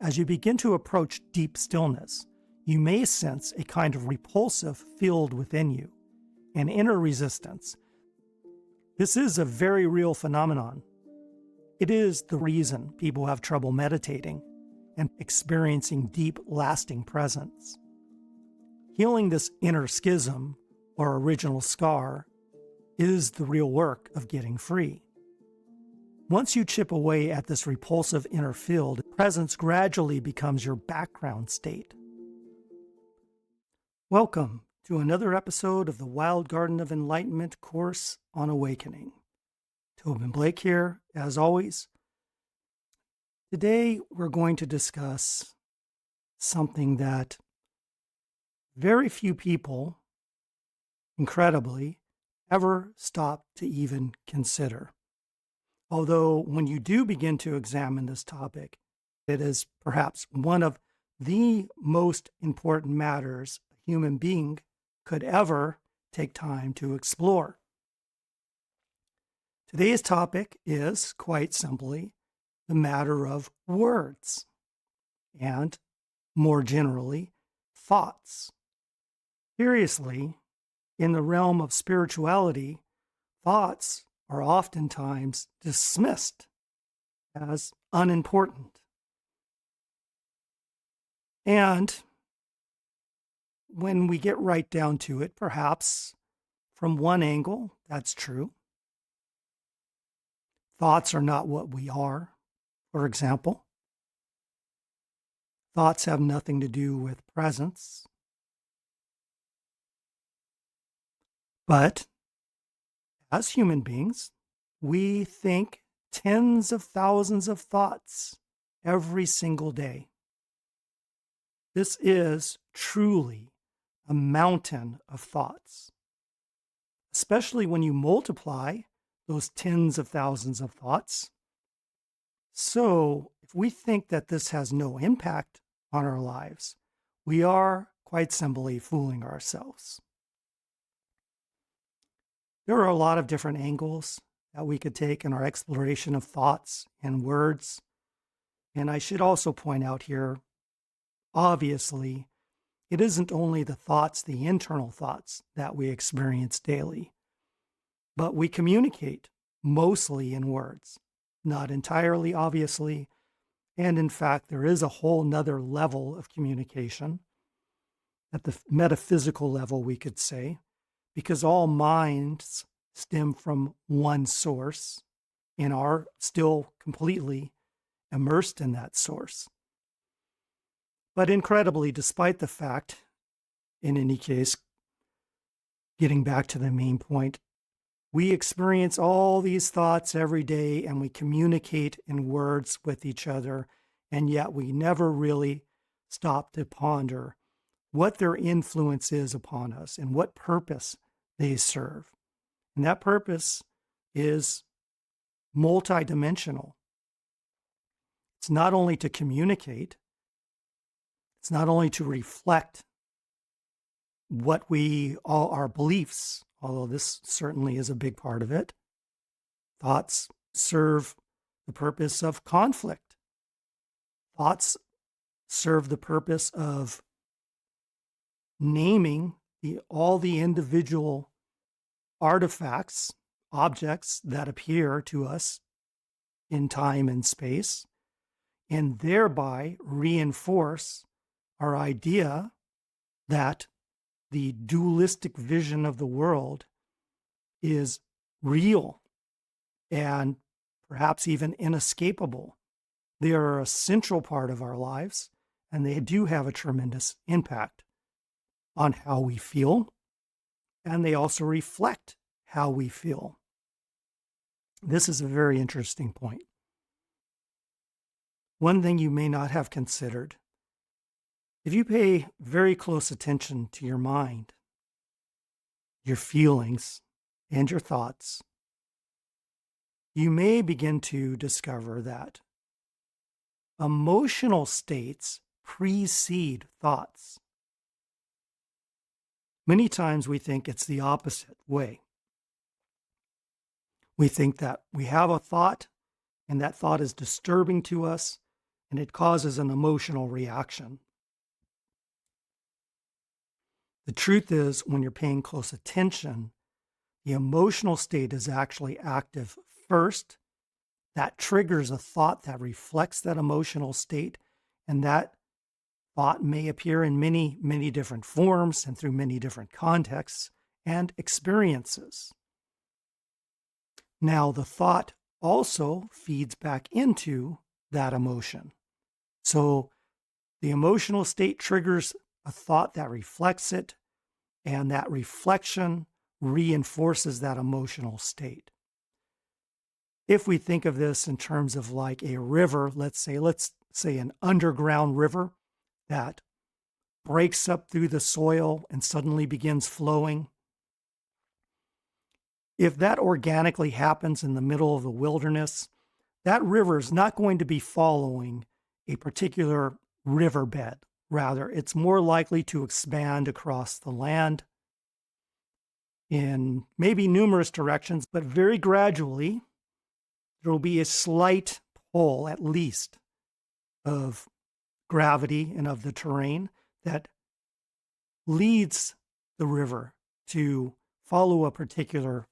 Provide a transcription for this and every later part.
As you begin to approach deep stillness, you may sense a kind of repulsive field within you, an inner resistance. This is a very real phenomenon. It is the reason people have trouble meditating and experiencing deep, lasting presence. Healing this inner schism, or original scar, is the real work of getting free. Once you chip away at this repulsive inner field, presence gradually becomes your background state. Welcome to another episode of the Wild Garden of Enlightenment course on awakening. Tobin Blake here, as always. Today we're going to discuss something that very few people, incredibly, ever stop to even consider. Although when you do begin to examine this topic, it is perhaps one of the most important matters a human being could ever take time to explore. Today's topic is, quite simply, the matter of words and, more generally, thoughts. Curiously, in the realm of spirituality, thoughts are oftentimes dismissed as unimportant. And when we get right down to it, perhaps from one angle, that's true. Thoughts are not what we are, for example. Thoughts have nothing to do with presence. But as human beings, we think tens of thousands of thoughts every single day. This is truly a mountain of thoughts, especially when you multiply those tens of thousands of thoughts. So if we think that this has no impact on our lives, we are quite simply fooling ourselves. There are a lot of different angles that we could take in our exploration of thoughts and words. And I should also point out here, obviously, it isn't only the thoughts, the internal thoughts that we experience daily, but we communicate mostly in words, not entirely, obviously. And in fact, there is a whole nother level of communication at the metaphysical level, we could say, because all minds stem from one source and are still completely immersed in that source. But incredibly, despite the fact, in any case, getting back to the main point, we experience all these thoughts every day and we communicate in words with each other, and yet we never really stop to ponder what their influence is upon us and what purpose they serve. And that purpose is multidimensional. It's not only to communicate, it's not only to reflect what all our beliefs, although this certainly is a big part of it. Thoughts serve the purpose of conflict. Thoughts serve the purpose of naming all the individual artifacts, objects that appear to us in time and space, and thereby reinforce our idea that the dualistic vision of the world is real and perhaps even inescapable. They are a central part of our lives, and they do have a tremendous impact on how we feel, and they also reflect how we feel. This is a very interesting point. One thing you may not have considered: if you pay very close attention to your mind, your feelings, and your thoughts, you may begin to discover that emotional states precede thoughts. Many times we think it's the opposite way. We think that we have a thought, and that thought is disturbing to us, and it causes an emotional reaction. The truth is, when you're paying close attention, the emotional state is actually active first. That triggers a thought that reflects that emotional state, and that thought may appear in many, many different forms and through many different contexts and experiences. Now, the thought also feeds back into that emotion. So the emotional state triggers a thought that reflects it, and that reflection reinforces that emotional state. If we think of this in terms of like a river, let's say an underground river that breaks up through the soil and suddenly begins flowing. If that organically happens in the middle of the wilderness, that river is not going to be following a particular riverbed. Rather, it's more likely to expand across the land in maybe numerous directions, but very gradually, there will be a slight pull, at least, of gravity and of the terrain that leads the river to follow a particular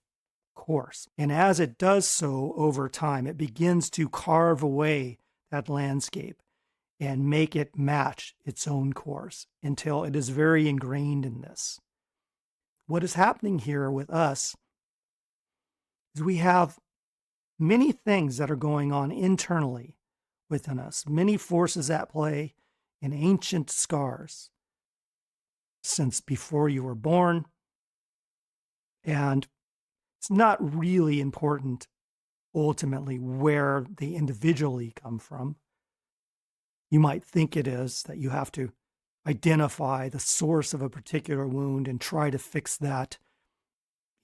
course. And as it does so over time, it begins to carve away that landscape and make it match its own course until it is very ingrained in this. What is happening here with us is we have many things that are going on internally within us, many forces at play in ancient scars since before you were born. And it's not really important ultimately where they individually come from. You might think it is that you have to identify the source of a particular wound and try to fix that.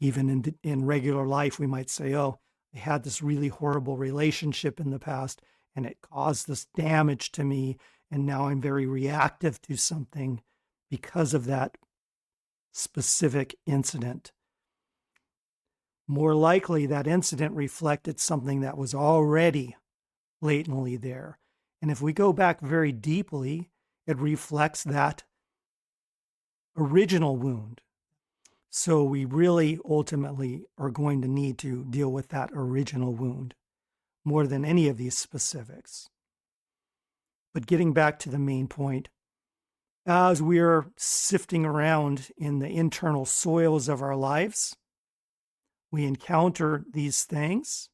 Even in regular life, we might say, oh, I had this really horrible relationship in the past and it caused this damage to me. And now I'm very reactive to something because of that specific incident. More likely, that incident reflected something that was already latently there. And if we go back very deeply, it reflects that original wound. So we really ultimately are going to need to deal with that original wound more than any of these specifics. But getting back to the main point, as we are sifting around in the internal soils of our lives, we encounter these things,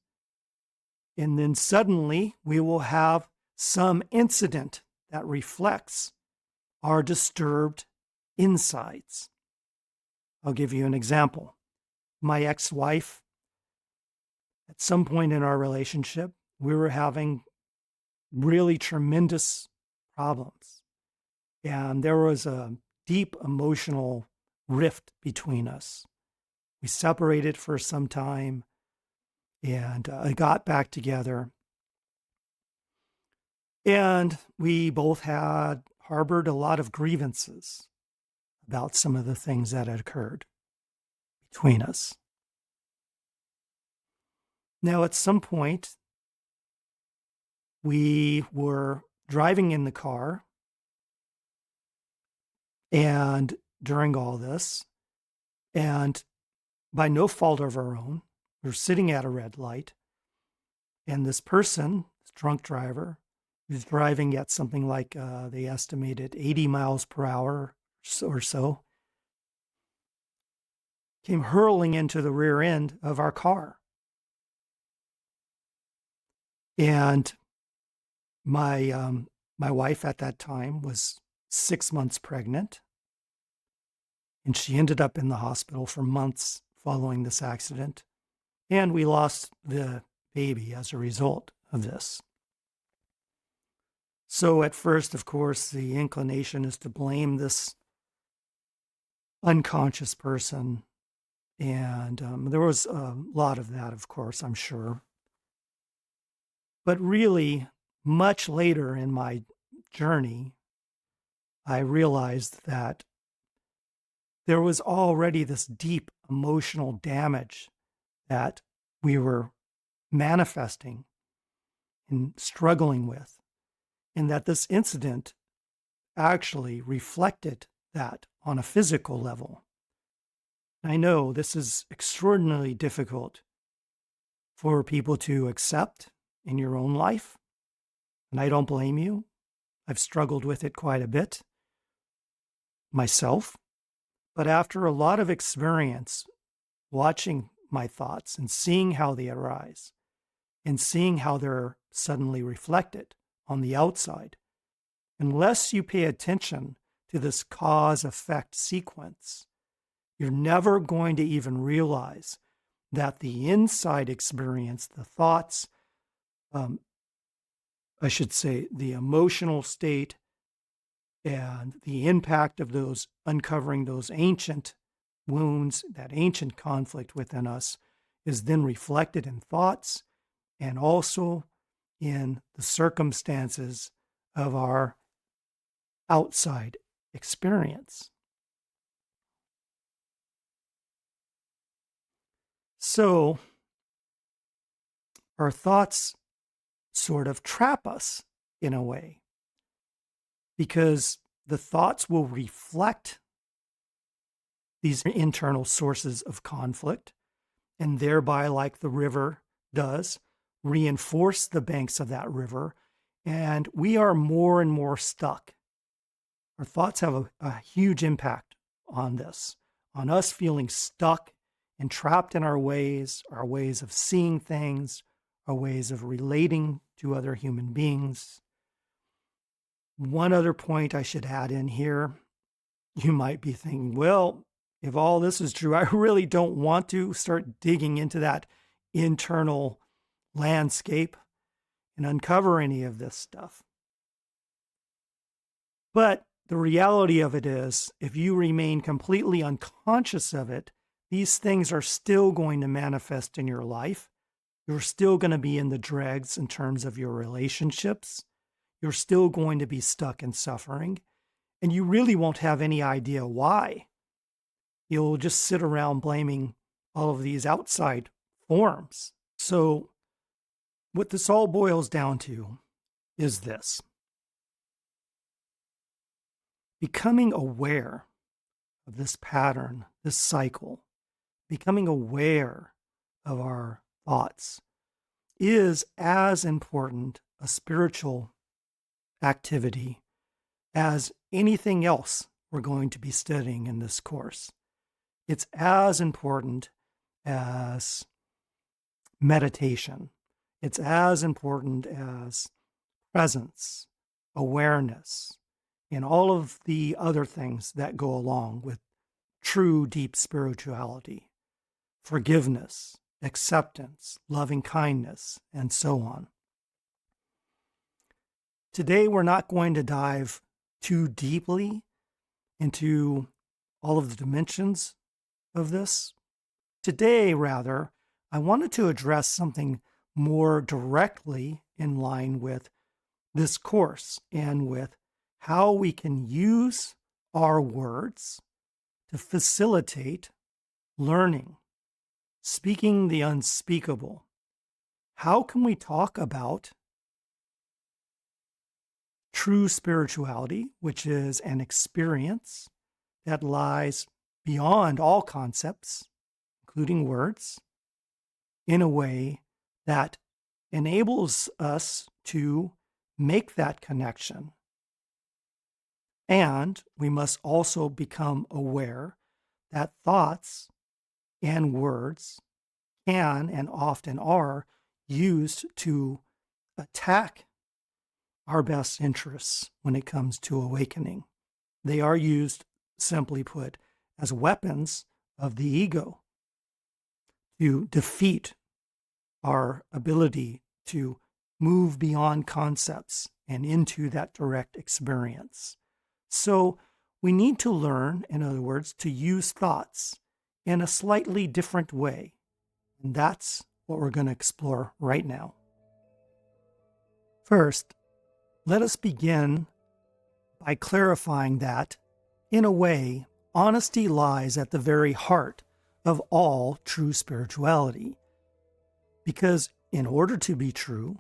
and then suddenly we will have some incident that reflects our disturbed insides. I'll give you an example. My ex-wife, at some point in our relationship, we were having really tremendous problems. And there was a deep emotional rift between us. We separated for some time and got back together. And we both had harbored a lot of grievances about some of the things that had occurred between us. Now, at some point, we were driving in the car, and during all this, and by no fault of our own, we were sitting at a red light, and this person, this drunk driver, who's driving at something like they estimated 80 miles per hour or so, came hurling into the rear end of our car. And my wife at that time was 6 months pregnant, and she ended up in the hospital for months following this accident. And we lost the baby as a result of this. So at first, of course, the inclination is to blame this unconscious person. And there was a lot of that, of course, I'm sure. But really, much later in my journey, I realized that there was already this deep emotional damage that we were manifesting and struggling with. and that this incident actually reflected that on a physical level. I know this is extraordinarily difficult for people to accept in your own life, and I don't blame you. I've struggled with it quite a bit myself, but after a lot of experience watching my thoughts and seeing how they arise and seeing how they're suddenly reflected on the outside, unless you pay attention to this cause-effect sequence, you're never going to even realize that the inside experience, the thoughts, I should say, the emotional state and the impact of those uncovering those ancient wounds, that ancient conflict within us, is then reflected in thoughts and also in the circumstances of our outside experience. So our thoughts sort of trap us in a way, because the thoughts will reflect these internal sources of conflict and thereby, like the river does, reinforce the banks of that river. And we are more and more stuck. Our thoughts have a huge impact on this, on us feeling stuck and trapped in our ways of seeing things, our ways of relating to other human beings. One other point I should add in here, you might be thinking, well, if all this is true, I really don't want to start digging into that internal landscape and uncover any of this stuff. But the reality of it is, if you remain completely unconscious of it, these things are still going to manifest in your life. You're still going to be in the dregs in terms of your relationships. You're still going to be stuck in suffering, and you really won't have any idea why. You'll just sit around blaming all of these outside forms. So what this all boils down to is this: becoming aware of this pattern, this cycle, becoming aware of our thoughts is as important a spiritual activity as anything else we're going to be studying in this course. It's as important as meditation. It's as important as presence, awareness, and all of the other things that go along with true deep spirituality, forgiveness, acceptance, loving kindness, and so on. Today, we're not going to dive too deeply into all of the dimensions of this. Today, rather, I wanted to address something more directly in line with this course and with how we can use our words to facilitate learning, speaking the unspeakable. How can we talk about true spirituality, which is an experience that lies beyond all concepts, including words, in a way that enables us to make that connection? And we must also become aware that thoughts and words can and often are used to attack our best interests when it comes to awakening. They are used, simply put, as weapons of the ego to defeat our ability to move beyond concepts and into that direct experience. So we need to learn, in other words, to use thoughts in a slightly different way. And that's what we're going to explore right now. First, let us begin by clarifying that, in a way, honesty lies at the very heart of all true spirituality. Because in order to be true,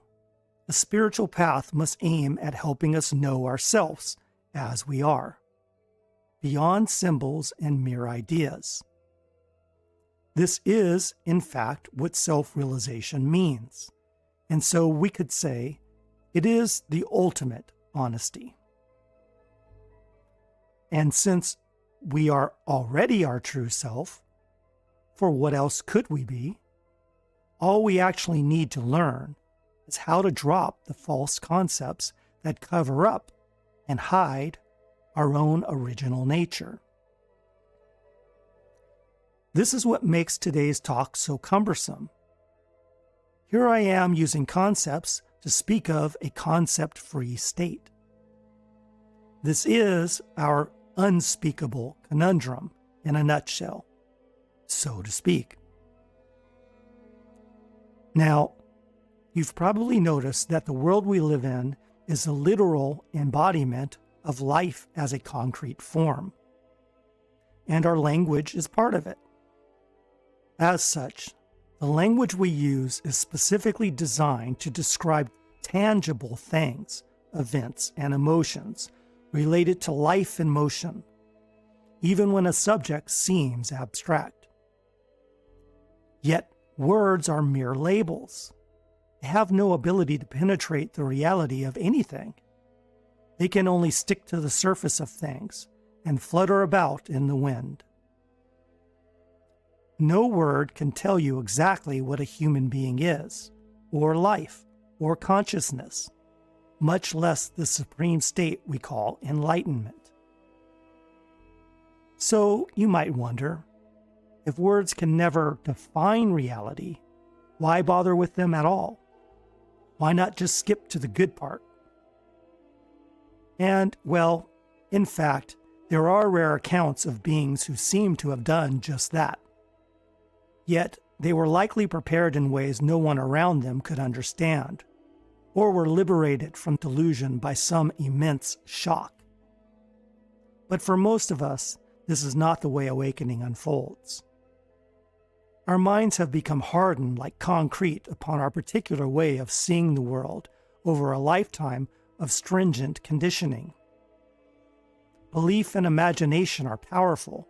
A spiritual path must aim at helping us know ourselves as we are, beyond symbols and mere ideas. This is, in fact, what self-realization means, and so we could say it is the ultimate honesty. And since we are already our true self, for what else could we be? All we actually need to learn is how to drop the false concepts that cover up and hide our own original nature. This is what makes today's talk so cumbersome. Here I am using concepts to speak of a concept-free state. This is our unspeakable conundrum in a nutshell, so to speak. Now, you've probably noticed that the world we live in is a literal embodiment of life as a concrete form, and our language is part of it. As such, the language we use is specifically designed to describe tangible things, events, and emotions related to life in motion, even when a subject seems abstract. Yet, words are mere labels. They have no ability to penetrate the reality of anything. They can only stick to the surface of things and flutter about in the wind. No word can tell you exactly what a human being is, or life, or consciousness, much less the supreme state we call enlightenment. So you might wonder, if words can never define reality, why bother with them at all? Why not just skip to the good part? And, well, in fact, there are rare accounts of beings who seem to have done just that. Yet, they were likely prepared in ways no one around them could understand, or were liberated from delusion by some immense shock. But for most of us, this is not the way awakening unfolds. Our minds have become hardened like concrete upon our particular way of seeing the world over a lifetime of stringent conditioning. Belief and imagination are powerful,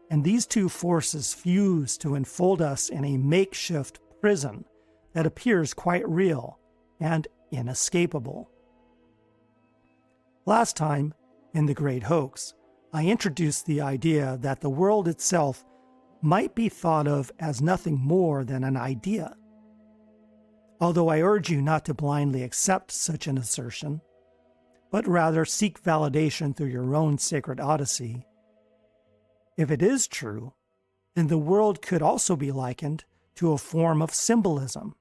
and these two forces fuse to enfold us in a makeshift prison that appears quite real and inescapable. Last time, in The Great Hoax, I introduced the idea that the world itself might be thought of as nothing more than an idea. Although I urge you not to blindly accept such an assertion, but rather seek validation through your own sacred odyssey. If it is true, then the world could also be likened to a form of symbolism,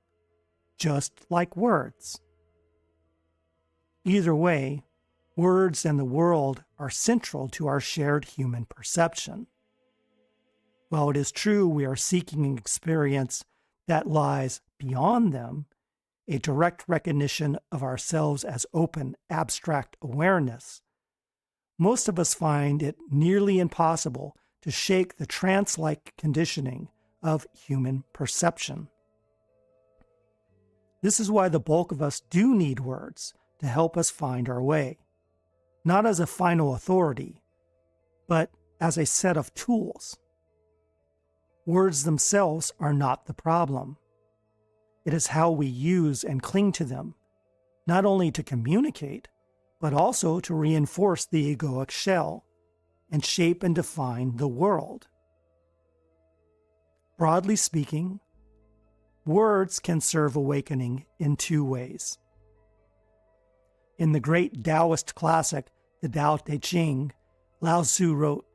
just like words. Either way, words and the world are central to our shared human perception. While it is true we are seeking an experience that lies beyond them, a direct recognition of ourselves as open, abstract awareness, most of us find it nearly impossible to shake the trance-like conditioning of human perception. This is why the bulk of us do need words to help us find our way, not as a final authority, but as a set of tools. Words themselves are not the problem. It is how we use and cling to them, not only to communicate, but also to reinforce the egoic shell and shape and define the world. Broadly speaking, words can serve awakening in two ways. In the great Taoist classic, the Tao Te Ching, Lao Tzu wrote,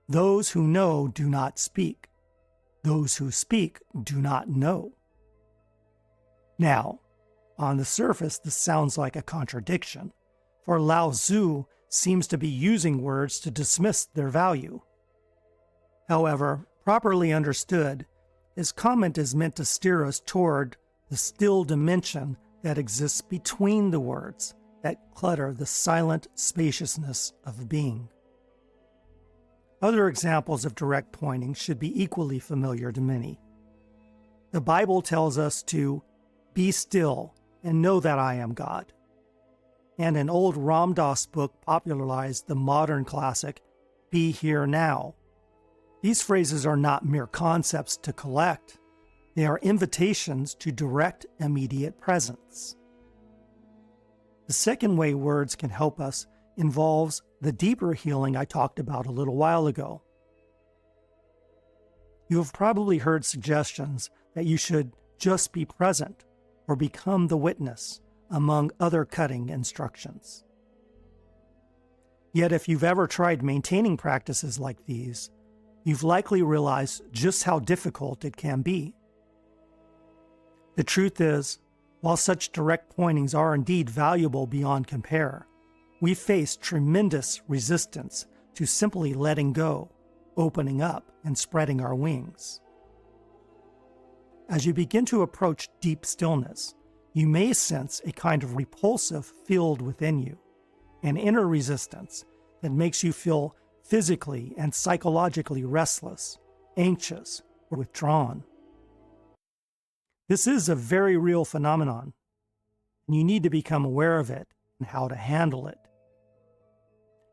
"Those who know do not speak. Those who speak do not know." Now, on the surface, this sounds like a contradiction, for Lao Tzu seems to be using words to dismiss their value. However, properly understood, his comment is meant to steer us toward the still dimension that exists between the words that clutter the silent spaciousness of being. Other examples of direct pointing should be equally familiar to many. The Bible tells us to be still and know that I am God. And an old Ram Dass book popularized the modern classic, Be Here Now. These phrases are not mere concepts to collect. They are invitations to direct, immediate presence. The second way words can help us involves the deeper healing I talked about a little while ago. You have probably heard suggestions that you should just be present or become the witness, among other cutting instructions. Yet if you've ever tried maintaining practices like these, you've likely realized just how difficult it can be. The truth is, while such direct pointings are indeed valuable beyond compare, we face tremendous resistance to simply letting go, opening up, and spreading our wings. As you begin to approach deep stillness, you may sense a kind of repulsive field within you, an inner resistance that makes you feel physically and psychologically restless, anxious, or withdrawn. This is a very real phenomenon, and you need to become aware of it and how to handle it.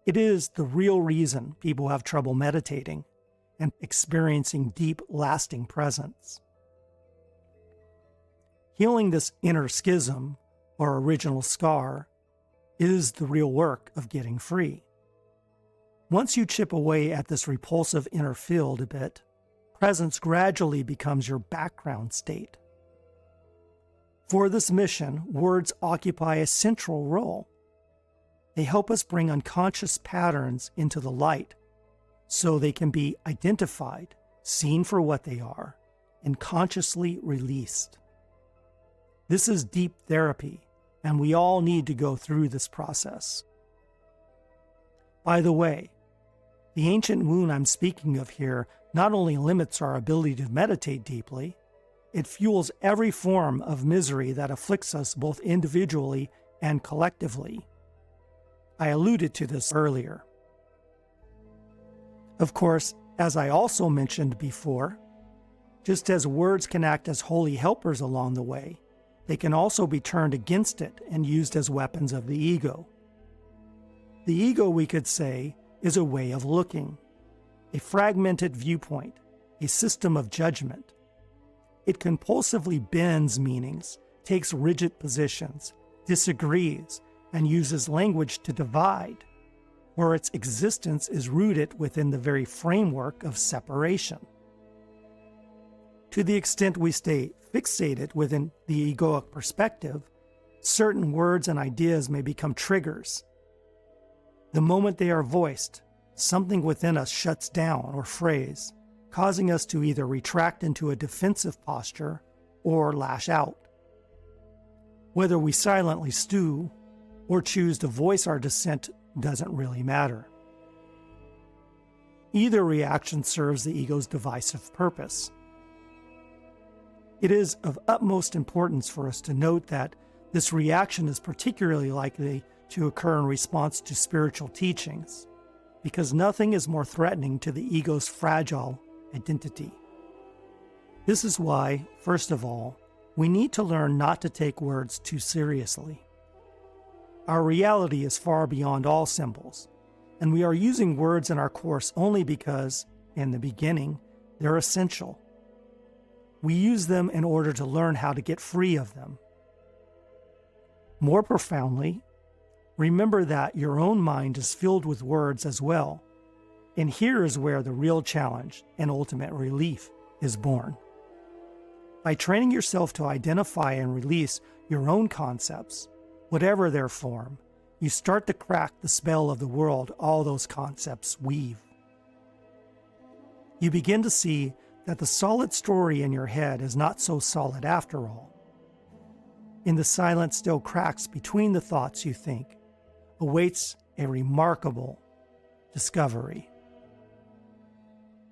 It is the real reason people have trouble meditating and experiencing deep, lasting presence. Healing this inner schism, or original scar, is the real work of getting free. Once you chip away at this repulsive inner field a bit, presence gradually becomes your background state. For this mission, words occupy a central role. They help us bring unconscious patterns into the light so they can be identified, seen for what they are, and consciously released. This is deep therapy, and we all need to go through this process. By the way, the ancient wound I'm speaking of here not only limits our ability to meditate deeply, it fuels every form of misery that afflicts us both individually and collectively. I alluded to this earlier. Of course, as I also mentioned before, just as words can act as holy helpers along the way, they can also be turned against it and used as weapons of the ego. The ego, we could say, is a way of looking, a fragmented viewpoint, a system of judgment. It compulsively bends meanings, takes rigid positions, disagrees, and uses language to divide, where its existence is rooted within the very framework of separation. To the extent we stay fixated within the egoic perspective, certain words and ideas may become triggers. The moment they are voiced, something within us shuts down or frays, causing us to either retract into a defensive posture or lash out. Whether we silently stew or choose to voice our dissent doesn't really matter. Either reaction serves the ego's divisive purpose. It is of utmost importance for us to note that this reaction is particularly likely to occur in response to spiritual teachings, because nothing is more threatening to the ego's fragile identity. This is why, first of all, we need to learn not to take words too seriously. Our reality is far beyond all symbols, and we are using words in our course only because, in the beginning, they're essential. We use them in order to learn how to get free of them. More profoundly, remember that your own mind is filled with words as well, and here is where the real challenge and ultimate relief is born. By training yourself to identify and release your own concepts, whatever their form, you start to crack the spell of the world all those concepts weave. You begin to see that the solid story in your head is not so solid after all. In the silent, still cracks between the thoughts you think awaits a remarkable discovery.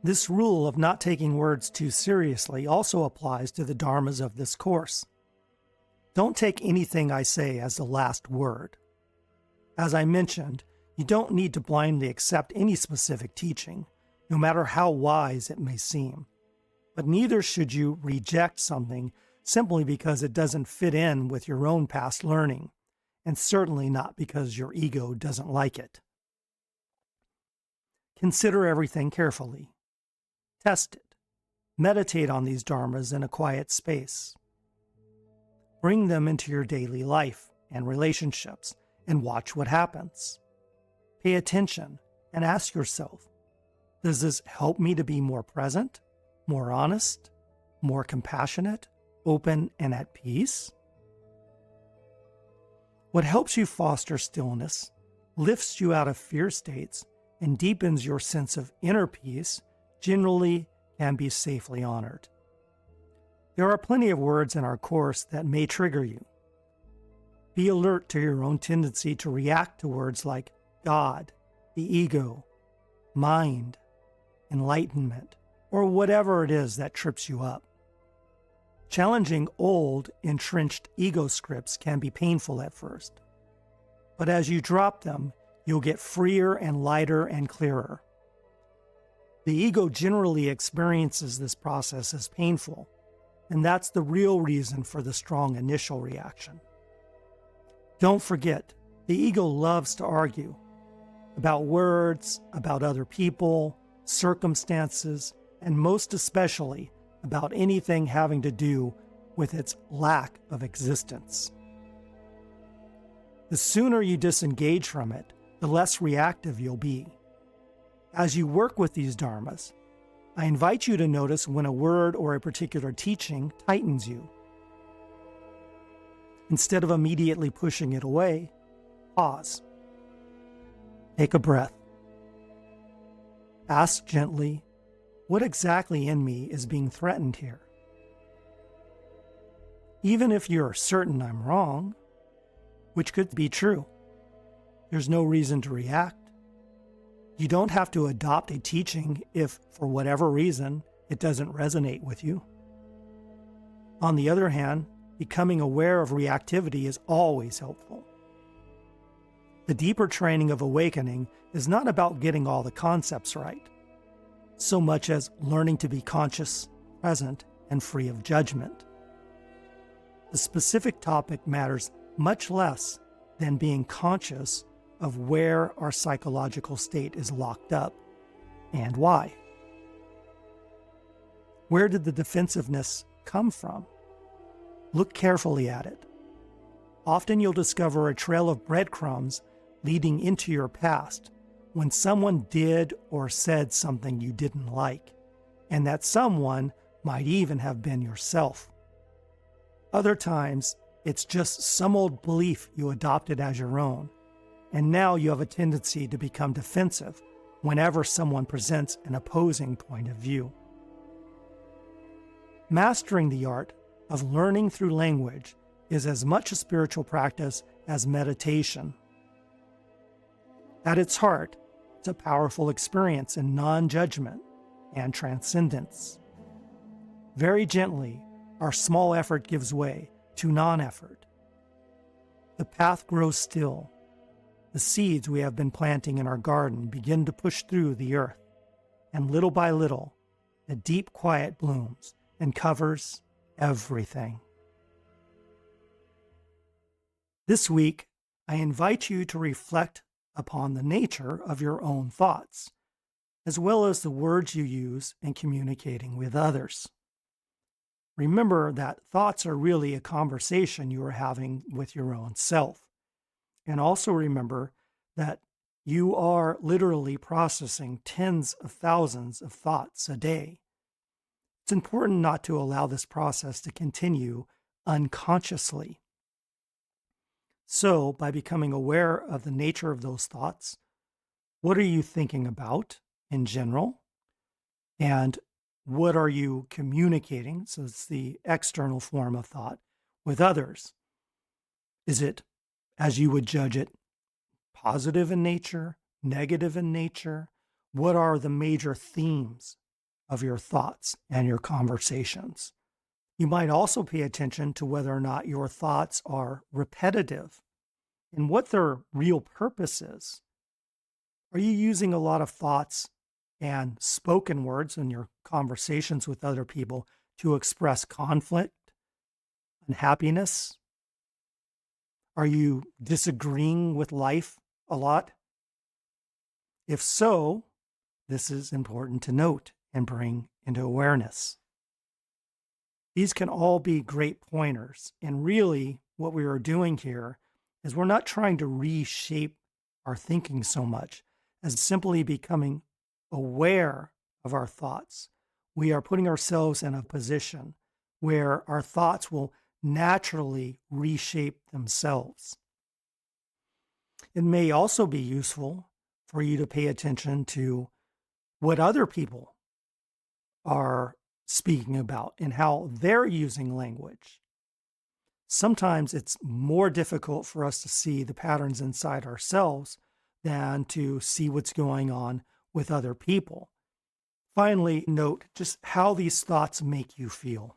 This rule of not taking words too seriously also applies to the dharmas of this course. Don't take anything I say as the last word. As I mentioned, you don't need to blindly accept any specific teaching, no matter how wise it may seem. But neither should you reject something simply because it doesn't fit in with your own past learning, and certainly not because your ego doesn't like it. Consider everything carefully. Test it. Meditate on these dharmas in a quiet space. Bring them into your daily life and relationships and watch what happens. Pay attention and ask yourself, does this help me to be more present, more honest, more compassionate, open, and at peace? What helps you foster stillness, lifts you out of fear states, and deepens your sense of inner peace generally can be safely honored. There are plenty of words in our course that may trigger you. Be alert to your own tendency to react to words like God, the ego, mind, enlightenment, or whatever it is that trips you up. Challenging old, entrenched ego scripts can be painful at first, but as you drop them, you'll get freer and lighter and clearer. The ego generally experiences this process as painful, and that's the real reason for the strong initial reaction. Don't forget, the ego loves to argue about words, about other people, circumstances, and most especially about anything having to do with its lack of existence. The sooner you disengage from it, the less reactive you'll be. As you work with these dharmas, I invite you to notice when a word or a particular teaching tightens you. Instead of immediately pushing it away, pause. Take a breath. Ask gently, what exactly in me is being threatened here? Even if you're certain I'm wrong, which could be true, there's no reason to react. You don't have to adopt a teaching if, for whatever reason, it doesn't resonate with you. On the other hand, becoming aware of reactivity is always helpful. The deeper training of awakening is not about getting all the concepts right, so much as learning to be conscious, present, and free of judgment. The specific topic matters much less than being conscious of where our psychological state is locked up and why. Where did the defensiveness come from? Look carefully at it. Often you'll discover a trail of breadcrumbs leading into your past when someone did or said something you didn't like, and that someone might even have been yourself. Other times, it's just some old belief you adopted as your own, and now you have a tendency to become defensive whenever someone presents an opposing point of view. Mastering the art of learning through language is as much a spiritual practice as meditation. At its heart, it's a powerful experience in non-judgment and transcendence. Very gently, our small effort gives way to non-effort. The path grows still. The seeds we have been planting in our garden begin to push through the earth, and little by little, a deep quiet blooms and covers everything. This week, I invite you to reflect upon the nature of your own thoughts, as well as the words you use in communicating with others. Remember that thoughts are really a conversation you are having with your own self. And also remember that you are literally processing tens of thousands of thoughts a day. It's important not to allow this process to continue unconsciously. So, by becoming aware of the nature of those thoughts, what are you thinking about in general? And what are you communicating? So it's the external form of thought with others. Is it, as you would judge it, positive in nature, negative in nature? What are the major themes of your thoughts and your conversations? You might also pay attention to whether or not your thoughts are repetitive and what their real purpose is. Are you using a lot of thoughts and spoken words in your conversations with other people to express conflict, happiness? Are you disagreeing with life a lot? If so, this is important to note and bring into awareness. These can all be great pointers. And really, what we are doing here is we're not trying to reshape our thinking so much as simply becoming aware of our thoughts. We are putting ourselves in a position where our thoughts will naturally reshape themselves. It may also be useful for you to pay attention to what other people are speaking about and how they're using language. Sometimes it's more difficult for us to see the patterns inside ourselves than to see what's going on with other people. Finally, note just how these thoughts make you feel.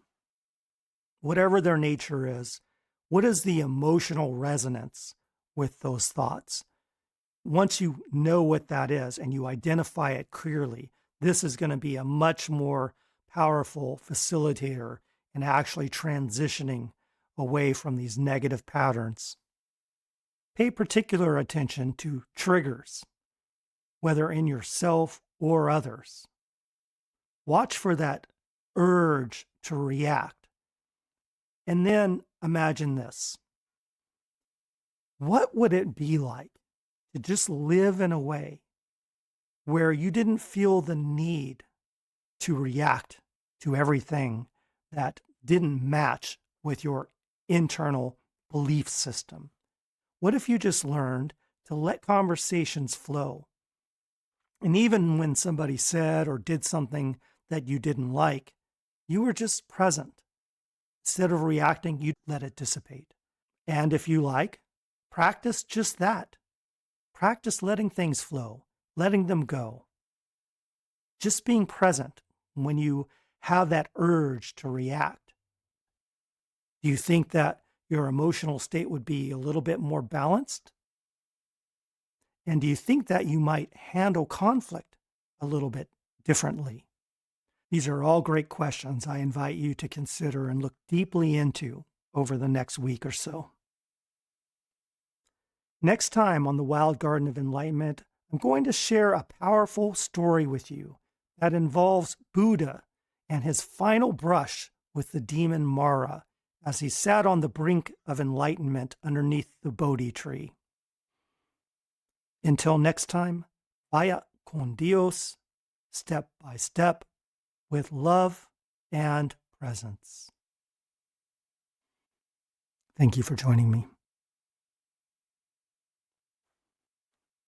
Whatever their nature is, what is the emotional resonance with those thoughts? Once you know what that is and you identify it clearly, this is going to be a much more powerful facilitator in actually transitioning away from these negative patterns. Pay particular attention to triggers, whether in yourself or others. Watch for that urge to react. And then imagine this. What would it be like to just live in a way where you didn't feel the need to react to everything that didn't match with your internal belief system? What if you just learned to let conversations flow? And even when somebody said or did something that you didn't like, you were just present. Instead of reacting, you let it dissipate. And if you like, practice just that. Practice letting things flow, letting them go. Just being present when you have that urge to react. Do you think that your emotional state would be a little bit more balanced? And do you think that you might handle conflict a little bit differently? These are all great questions I invite you to consider and look deeply into over the next week or so. Next time on the Wild Garden of Enlightenment, I'm going to share a powerful story with you that involves Buddha and his final brush with the demon Mara as he sat on the brink of enlightenment underneath the Bodhi tree. Until next time, vaya con Dios, step by step, with love and presence. Thank you for joining me.